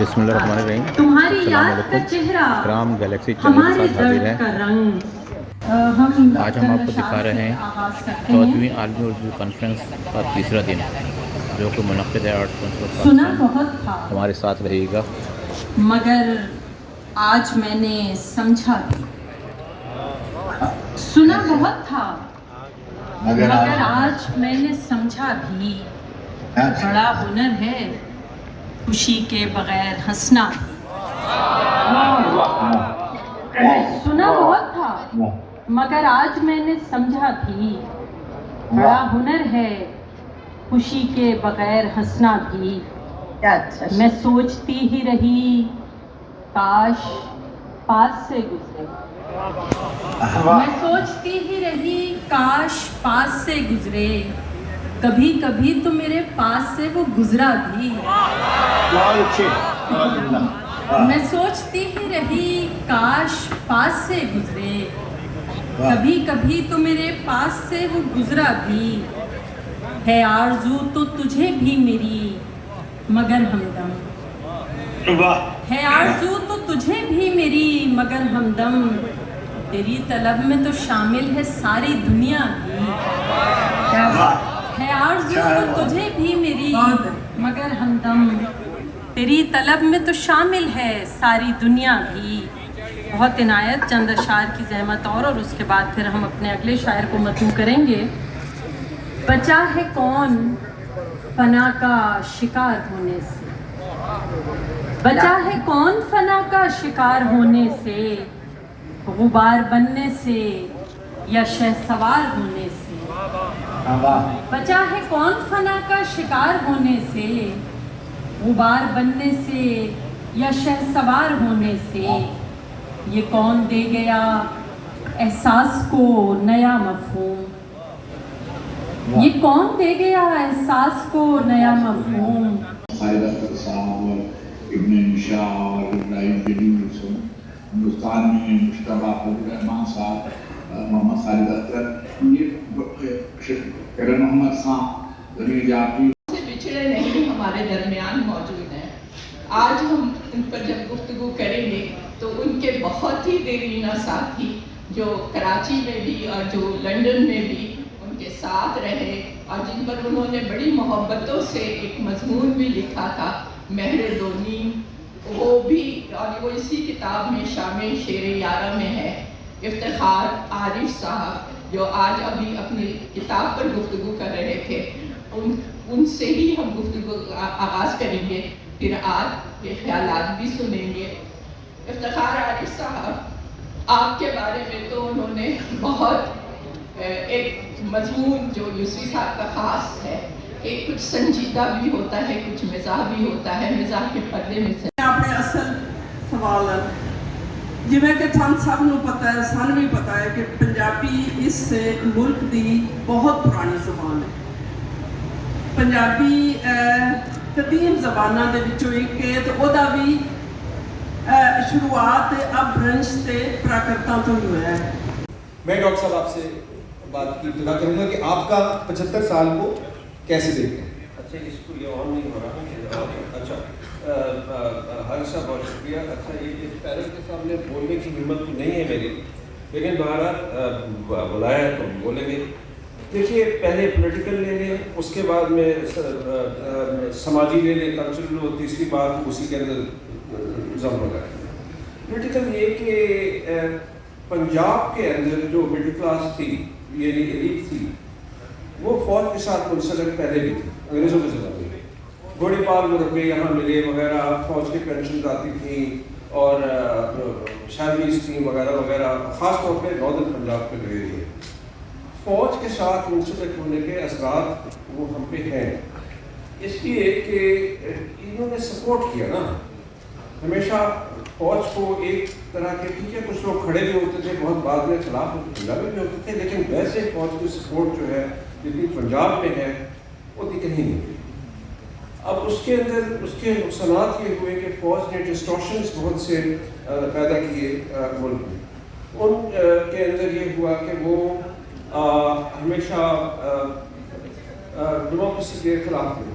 بسم اللہ الرحمن الرحیم. تمہاری السلام یاد کا علیکم. چہرہ کرام گلیکسی چینل کے ہمارے ساتھ حاضر درد ہیں. کا رنگ. آج ہم آپ کو دکھا رہے ہیں 14ویں عالمی اردو کانفرنس کا تیسرا دن جو کہ منعقد ہے آرٹس کونسل سنا پاکستان. بہت تھا ہمارے ساتھ رہے گا. مگر آج میں نے سمجھا بھی. سنا بہت تھا مگر آج میں نے سمجھا بھی. بڑا ہنر ہے خوشی کے بغیر ہنسنا. سنا بہت تھا مگر آج میں نے سمجھا بھی. بڑا ہنر ہے خوشی کے بغیر ہنسنا بھی. میں سوچتی ہی رہی کاش پاس سے گزرے. میں سوچتی ہی رہی کاش پاس سے گزرے. کبھی کبھی تو میرے پاس سے وہ گزرا بھی. میں سوچتی ہی رہی کاش پاس سے گزرے. کبھی کبھی تو میرے پاس سے وہ گزرا بھی. ہے آرزو تو تجھے بھی میری مگر ہمدم. ہے آرزو تو تجھے بھی میری مگر ہمدم. تیری طلب میں تو شامل ہے ساری دنیا بھی. ہے آرزو تو تجھے بھی میری مگر ہمدم. تیری طلب میں تو شامل ہے ساری دنیا بھی. بہت عنایت چند اشعار کی زحمت اور اس کے بعد پھر ہم اپنے اگلے شاعر کو مدعو کریں گے. بچا ہے کون فنا کا شکار ہونے سے. بچا ہے کون فنا کا شکار ہونے سے. غبار بننے سے یا شہسوار ہونے سے. بچا ہے کون فنا کا شکار ہونے سے. غبار بننے سے یا شہسوار ہونے سے. یہ کون دے گیا احساس کو نیا مفہوم. یہ کون دے گیا احساس کو نیا مفہوم. خالد صاحب اور ابن نشا اور ابراہیم جلیل ہندوستان میں مشتبہ فضل الرحمان صاحب محمد خالد اختر یہ کرن محمد خان ضمیر جعفری سے بچھڑے نہیں ہمارے درمیان موجود ہیں. آج ہم ان پر جب گفتگو کریں گے تو ان کے بہت ہی دیرینہ ساتھی جو کراچی میں بھی اور جو لنڈن میں بھی ان کے ساتھ رہے اور جن پر انہوں نے بڑی محبتوں سے ایک مضمون بھی لکھا تھا مہر دو نیم، وہ بھی اور وہ اسی کتاب میں شامل شیر یارہ میں ہے. افتخار عارف صاحب جو آج ابھی اپنی کتاب پر گفتگو کر رہے تھے ان سے ہی ہم گفتگو آغاز کریں گے. پھر آج کے خیالات بھی سنیں گے. افتخار عارف صاحب آپ کے بارے میں تو انہوں نے بہت ایک مضمون جو یوسفی صاحب کا خاص ہے کہ کچھ سنجیدہ بھی ہوتا ہے کچھ مزاح بھی ہوتا ہے. مزاح کے پردے میں سے ਆਪਣੇ ਅਸਲ ਸਵਾਲ ਜਿਵੇਂ ਕਿ ਤੁਹਾਨੂੰ ਸਭ ਨੂੰ ਪਤਾ ਹੈ, ਸਾਨੂੰ ਵੀ ਪਤਾ ਹੈ ਕਿ ਪੰਜਾਬੀ ਇਸ ਮੁਲਕ ਦੀ ਬਹੁਤ ਪੁਰਾਣੀ ਜ਼ਬਾਨ ਹੈ. ਪੰਜਾਬੀ ਕਦੀਮ ਜ਼ਬਾਨਾਂ ਦੇ ਵਿੱਚੋਂ ਇੱਕ ਹੈ ਤੇ ਉਹਦਾ ਵੀ ਸ਼ੁਰੂਆਤ ਅਭਰੰਸ਼ ਤੇ ਪ੍ਰਾਕਰਤਾਂ ਤੋਂ ਹੀ ਹੋਇਆ ਹੈ. میں ڈاکٹر صاحب آپ سے بات کی ابتدا کروں گا کہ آپ کا 75 سال کو کیسے دیکھتے ہیں؟ اچھا اس کو یہ آن نہیں ہو رہا. اچھا حارث صاحب بہت شکریہ. اچھا یہ پیرل کے سامنے بولنے کی ہمت تو نہیں ہے میری، لیکن بہرحال بلایا ہے تو بولیں گے. دیکھیے پہلے پولیٹیکل لے لیں، اس کے بعد میں سماجی لے لیں، کلچرل اور تیسری بات اسی کے اندر ضم ہو جائے. پولیٹیکل یہ کہ پنجاب کے اندر جو مڈل کلاس تھی یعنی ایلیٹ تھی وہ فوج کے ساتھ منسلک پہلے بھی تھی انگریزوں کے زمانے میں. گوڑی پال مربے یہاں ملے وغیرہ، فوج کی پینشنز آتی تھیں اور شادی اسکیم وغیرہ وغیرہ، خاص طور پہ ناردرن پنجاب پہ لگے ہوئے. فوج کے ساتھ منسلک ہونے کے اثرات وہ ہم پہ ہیں اس لیے کہ انہوں نے سپورٹ کیا نا ہمیشہ فوج کو. ایک طرح کے ٹھیک ہے کچھ لوگ کھڑے بھی ہوتے تھے، بہت بعد میں خلاف پنجابی بھی ہوتے تھے، لیکن ویسے فوج کی سپورٹ جو ہے جتنی پنجاب میں ہے اتنی کہیں نہیں ہوئی. اب اس کے اندر اس کے نقصانات یہ ہوئے کہ فوج نے ڈسٹورشنز بہت سے پیدا کیے ملک میں. ان کے اندر یہ ہوا کہ وہ ہمیشہ ڈیموکریسی کے خلاف میں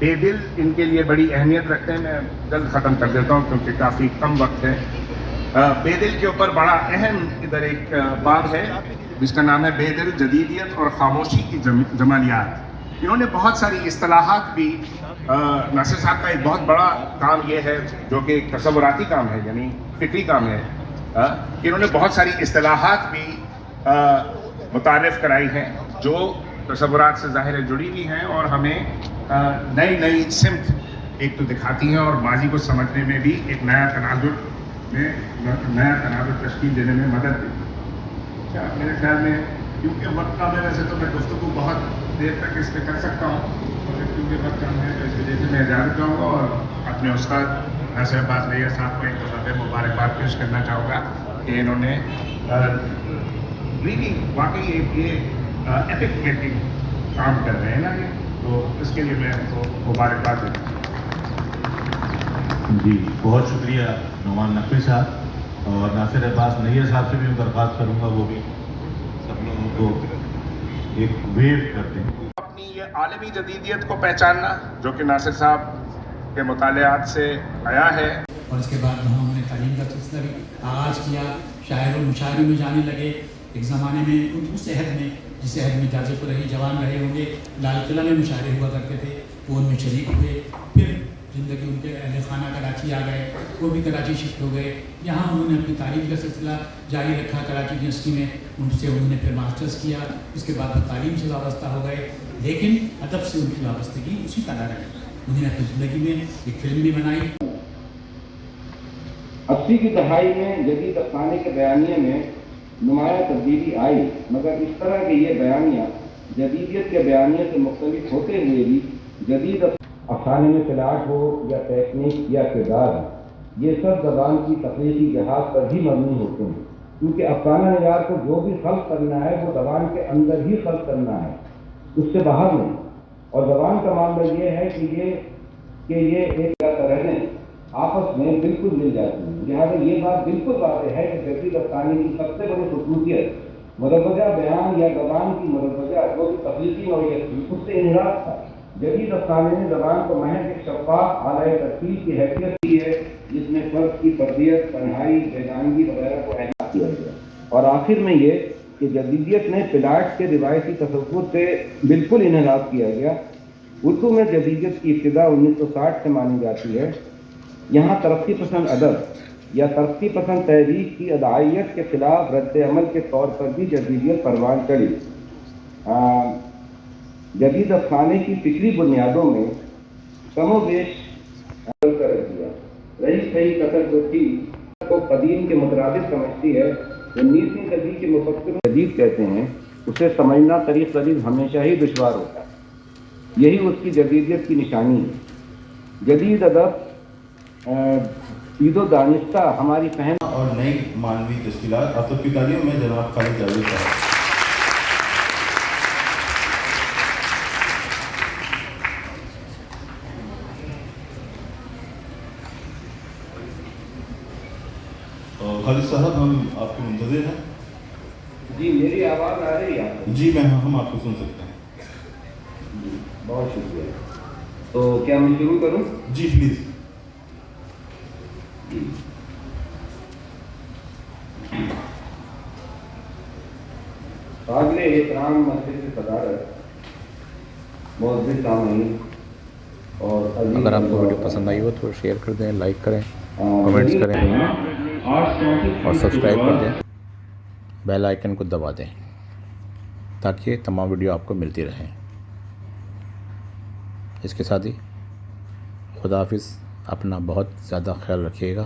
بے دل ان کے لیے بڑی اہمیت رکھتے ہیں. میں جلد ختم کر دیتا ہوں کیونکہ کافی کم وقت ہے. بے دل کے اوپر بڑا اہم ادھر ایک باب ہے جس کا نام ہے بے دل، جدیدیت اور خاموشی کی جمالیات. انہوں نے بہت ساری اصطلاحات بھی، ناصر صاحب کا ایک بہت بڑا کام یہ ہے جو کہ ایک تصوراتی کام ہے، یعنی فکری کام ہے، کہ انہوں نے بہت ساری اصطلاحات بھی متعارف کرائی ہیں جو تصورات سے ظاہر جڑی ہوئی ہیں اور ہمیں نئی سمت ایک تو دکھاتی ہیں اور ماضی کو سمجھنے میں بھی ایک نیا تناظر تشکیل دینے میں مدد دیتی ہے. میرے خیال میں کیونکہ وقت کم ہے، ویسے تو میں گفتگو بہت دیر تک اس پہ کر سکتا ہوں، اور کیونکہ وقت کم ہے تو اس وجہ سے میں اجازت چاہوں گا اور اپنے استاد ناصر عباس نیر صاحب کو ایک دفعہ پھر مبارکباد پیش کرنا چاہوں گا کہ انہوں نے واقعی ایک یہ ایپک میکنگ کام کر رہے ہیں نا، تو اس کے لیے میں ان کو مبارکباد دیتا ہوں. جی بہت شکریہ نعمان نقوی صاحب، اور ناصر عباس نیر صاحب سے بھی میں درخواست کروں گا وہ بھی سب لوگوں کو ایک ویو کر دیں. اپنی یہ عالمی جدیدیت کو پہچاننا جو کہ ناصر صاحب کے مطالعات سے آیا ہے. اور اس کے بعد وہاں انہوں نے تعلیم کا سلسلہ بھی آغاز کیا، شاعر و مشاعرے میں جانے لگے. ایک زمانے میں اس عہد میں جس عہد میں جازے کو رہی جوان رہے ہوں گے، لال قلعہ میں مشاعرے ہوا کرتے تھے، وہ ان میں شریک ہوئے. پھر زندگی ان کے اہل خانہ کراچی آ گئے، وہ بھی کراچی شفٹ ہو گئے. یہاں انہوں نے اپنی تعلیم کا سلسلہ جاری رکھا کراچی یونیورسٹی میں، ان سے انہوں نے پھر ماسٹرز کیا. اس کے بعد وہ تعلیم سے وابستہ ہو گئے، لیکن ادب سے ان کی وابستگی اسی طرح رہی. انہوں نے اپنی زندگی میں ایک فلم بھی بنائی. 80 کی دہائی میں جدید افسانے کے بیانیے میں نمایاں تبدیلی آئی، مگر اس طرح کے یہ بیانیہ جدیدیت کے بیانیے سے مختلف ہوتے ہوئے بھی جدید افسانے میں پلاٹ ہو یا ٹیکنیک یا کردار، یہ سب زبان کی تخلیقی جہاز پر ہی مبنی ہوتے ہیں، کیونکہ افسانہ نگار کو جو بھی خلق کرنا ہے وہ زبان کے اندر ہی خلق کرنا ہے، اس سے باہر نہیں. اور زبان کا معاملہ یہ ہے کہ یہ ایک طرح آپس میں بالکل مل جاتی ہے. لہٰذا یہ بات بالکل واضح ہے کہ جدید افسانے کی سب سے بڑی خصوصیت مدرجہ بیان یا زبان کی مدرجہ جو کہ تخلیقی نوعیت تھی اس سے انحراف تھا. جدید افسانے نے زبان کو محض ایک شفاف اعلی ترتیب کی حیثیت دی ہے جس میں فرد کی فردیت، تنہائی، بیگانگی وغیرہ کو احاطہ کیا گیا. اور آخر میں یہ کہ جدیدیت نے پلاٹ کے روایتی تصور سے بالکل انحراف کیا گیا. اردو میں جدیدیت کی ابتدا 1960 سے مانی جاتی ہے. یہاں ترقی پسند ادب یا ترقی پسند تحریک کی ادائیت کے خلاف رد عمل کے طور پر بھی جدیدیت پروان چڑھی. جدید افسانے کی فکری بنیادوں میں کم و بیش کر دیا. رہی صحیح قطر جو تھی کو قدیم کے مترادف سمجھتی ہے. 19ویں صدی کے مفکر جدید کہتے ہیں، اسے سمجھنا طریق طریق ہمیشہ ہی دشوار ہوتا ہے. یہی اس کی جدیدیت کی نشانی ہے. جدید ادب عید و دانستہ ہماری فہم اور نئی مانوی تشکیلات ادب کی تعلیم میں جناب خالد جاوید صاحب. خالد صاحب ہم آپ کو منتظر ہیں. جی میری آواز آ رہی ہے؟ جی ہم آپ کو سن سکتے ہیں. بہت شکریہ. تو کیا میں شروع کروں؟ جی پلیز. قابل احترام مسجد صدارت، معزز سامعین اور اگر آپ کو ویڈیو پسند آئی ہو تو شیئر کر دیں، لائک کریں، کمنٹس کریں اور سبسکرائب کر دیں. بیل آئیکن کو دبا دیں تاکہ تمام ویڈیو آپ کو ملتی رہیں. اس کے ساتھ ہی خدا حافظ. اپنا بہت زیادہ خیال رکھیے گا.